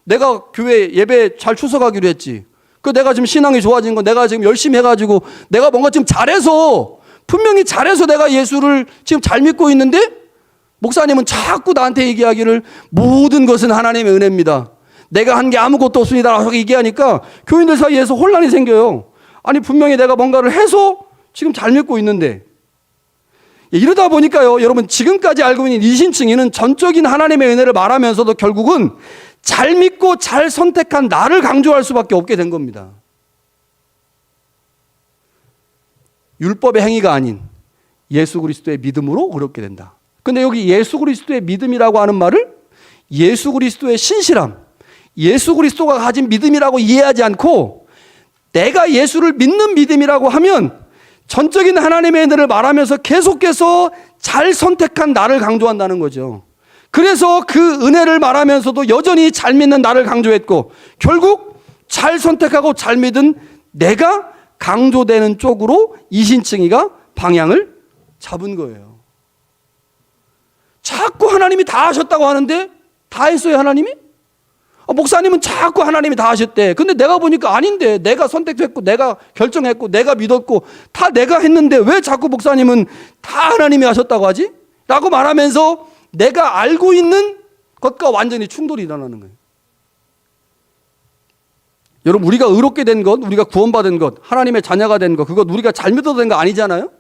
내가 교회 예배 잘 출석하기로 했지, 내가 지금 신앙이 좋아진 거 내가 지금 열심히 해가지고 내가 뭔가 지금 잘해서 분명히 잘해서 내가 예수를 지금 잘 믿고 있는데 목사님은 자꾸 나한테 얘기하기를 모든 것은 하나님의 은혜입니다, 내가 한 게 아무것도 없습니다 라고 얘기하니까 교인들 사이에서 혼란이 생겨요. 아니 분명히 내가 뭔가를 해서 지금 잘 믿고 있는데. 이러다 보니까요, 여러분 지금까지 알고 있는 이신층위는 전적인 하나님의 은혜를 말하면서도 결국은 잘 믿고 잘 선택한 나를 강조할 수밖에 없게 된 겁니다. 율법의 행위가 아닌 예수 그리스도의 믿음으로 의롭게 된다. 근데 여기 예수 그리스도의 믿음이라고 하는 말을 예수 그리스도의 신실함, 예수 그리스도가 가진 믿음이라고 이해하지 않고 내가 예수를 믿는 믿음이라고 하면 전적인 하나님의 은혜를 말하면서 계속해서 잘 선택한 나를 강조한다는 거죠. 그래서 그 은혜를 말하면서도 여전히 잘 믿는 나를 강조했고 결국 잘 선택하고 잘 믿은 내가 강조되는 쪽으로 이신층이가 방향을 잡은 거예요. 자꾸 하나님이 다 하셨다고 하는데 다 했어요, 하나님이? 목사님은 자꾸 하나님이 다 하셨대. 근데 내가 보니까 아닌데, 내가 선택했고 내가 결정했고 내가 믿었고 다 내가 했는데 왜 자꾸 목사님은 다 하나님이 하셨다고 하지? 라고 말하면서 내가 알고 있는 것과 완전히 충돌이 일어나는 거예요. 여러분 우리가 의롭게 된 것, 우리가 구원받은 것, 하나님의 자녀가 된 것, 그것 우리가 잘 믿어서 된 거 아니잖아요?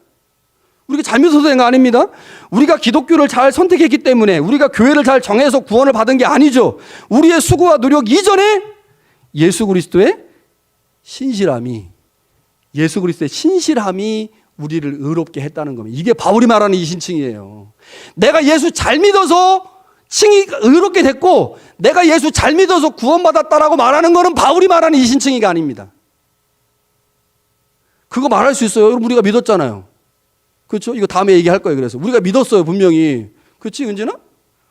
우리가 잘 믿어서 된 거 아닙니다. 우리가 기독교를 잘 선택했기 때문에, 우리가 교회를 잘 정해서 구원을 받은 게 아니죠. 우리의 수고와 노력 이전에 예수 그리스도의 신실함이 우리를 의롭게 했다는 겁니다. 이게 바울이 말하는 이신층이에요. 내가 예수 잘 믿어서 칭이 의롭게 됐고 내가 예수 잘 믿어서 구원받았다라고 말하는 거는 바울이 말하는 이신층이가 아닙니다. 그거 말할 수 있어요. 여러분 우리가 믿었잖아요. 그렇죠? 이거 다음에 얘기할 거예요. 그래서 우리가 믿었어요, 분명히. 그렇지, 은진아?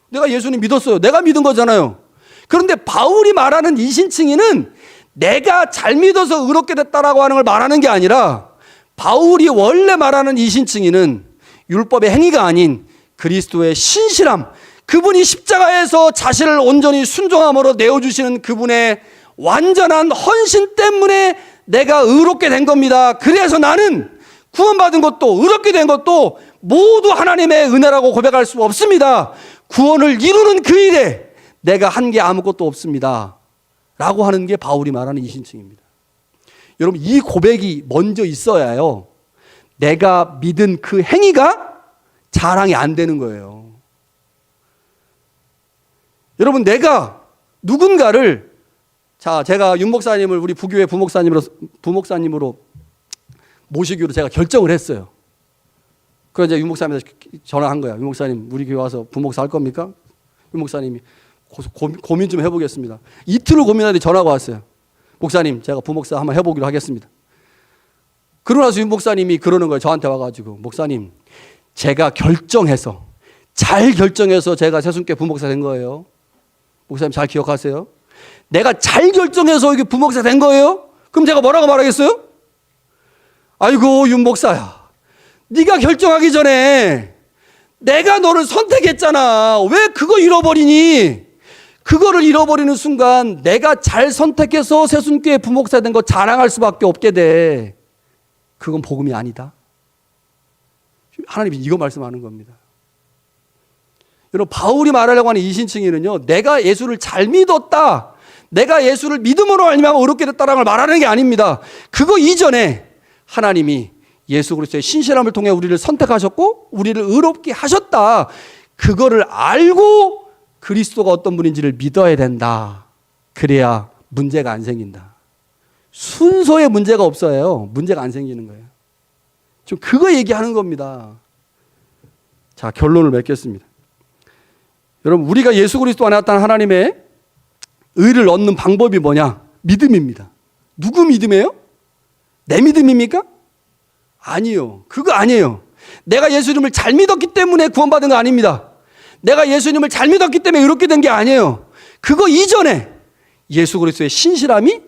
내가 예수님 믿었어요. 내가 믿은 거잖아요. 그런데 바울이 말하는 이신층이는 내가 잘 믿어서 의롭게 됐다라고 하는 걸 말하는 게 아니라 바울이 원래 말하는 이신층이는 율법의 행위가 아닌 그리스도의 신실함, 그분이 십자가에서 자신을 온전히 순종함으로 내어주시는 그분의 완전한 헌신 때문에 내가 의롭게 된 겁니다. 그래서 나는 구원받은 것도 의롭게 된 것도 모두 하나님의 은혜라고 고백할 수 없습니다. 구원을 이루는 그 일에 내가 한 게 아무것도 없습니다 라고 하는 게 바울이 말하는 이신층입니다. 여러분 이 고백이 먼저 있어야요 내가 믿은 그 행위가 자랑이 안 되는 거예요. 여러분 내가 누군가를, 제가 윤 목사님을 우리 부교회 부목사님으로 모시기로 제가 결정을 했어요. 그래서 이제 윤 목사님한테 전화한 거야. 윤 목사님 우리 교회 와서 부목사 할 겁니까? 윤 목사님이 고민 좀 해보겠습니다. 이틀을 고민하더니 전화가 왔어요. 목사님 제가 부목사 한번 해보기로 하겠습니다. 그러고 나서 윤 목사님이 그러는 거예요. 저한테 와가지고 목사님 제가 잘 결정해서 제가 새순교회 부목사 된 거예요. 목사님 잘 기억하세요? 내가 잘 결정해서 이게 부목사 된 거예요? 그럼 제가 뭐라고 말하겠어요? 아이고 윤 목사야, 네가 결정하기 전에 내가 너를 선택했잖아. 왜 그거 잃어버리니? 그거를 잃어버리는 순간 내가 잘 선택해서 새순교회 부목사 된 거 자랑할 수밖에 없게 돼. 그건 복음이 아니다. 하나님이 이거 말씀하는 겁니다. 여러분 바울이 말하려고 하는 이신층이는요 내가 예수를 잘 믿었다, 내가 예수를 믿음으로 알면 의롭게 됐다라는 걸 말하는 게 아닙니다. 그거 이전에 하나님이 예수 그리스도의 신실함을 통해 우리를 선택하셨고 우리를 의롭게 하셨다, 그거를 알고 그리스도가 어떤 분인지를 믿어야 된다. 그래야 문제가 안 생긴다. 순서에 문제가 없어요. 문제가 안 생기는 거예요. 좀 그거 얘기하는 겁니다. 자, 결론을 맺겠습니다. 여러분 우리가 예수 그리스도 안에 나타난 하나님의 의를 얻는 방법이 뭐냐? 믿음입니다. 누구 믿음이에요? 내 믿음입니까? 아니요. 그거 아니에요. 내가 예수님을 잘 믿었기 때문에 구원받은 거 아닙니다. 내가 예수님을 잘 믿었기 때문에 이렇게 된 게 아니에요. 그거 이전에 예수 그리스도의 신실함이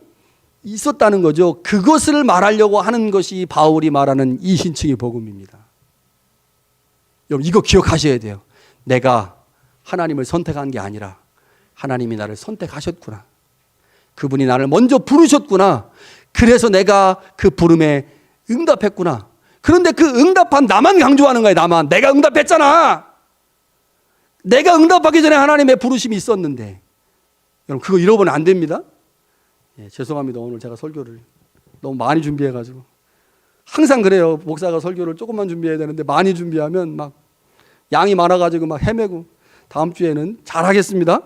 있었다는 거죠. 그것을 말하려고 하는 것이 바울이 말하는 이 신층의 복음입니다. 여러분 이거 기억하셔야 돼요. 내가 하나님을 선택한 게 아니라 하나님이 나를 선택하셨구나. 그분이 나를 먼저 부르셨구나. 그래서 내가 그 부름에 응답했구나. 그런데 그 응답한 나만 강조하는 거예요. 나만. 내가 응답했잖아. 내가 응답하기 전에 하나님의 부르심이 있었는데. 여러분 그거 잃어버리면 안 됩니다. 예, 죄송합니다. 오늘 제가 설교를 너무 많이 준비해가지고. 항상 그래요. 목사가 설교를 조금만 준비해야 되는데 많이 준비하면 막 양이 많아가지고 막 헤매고. 다음 주에는 잘하겠습니다.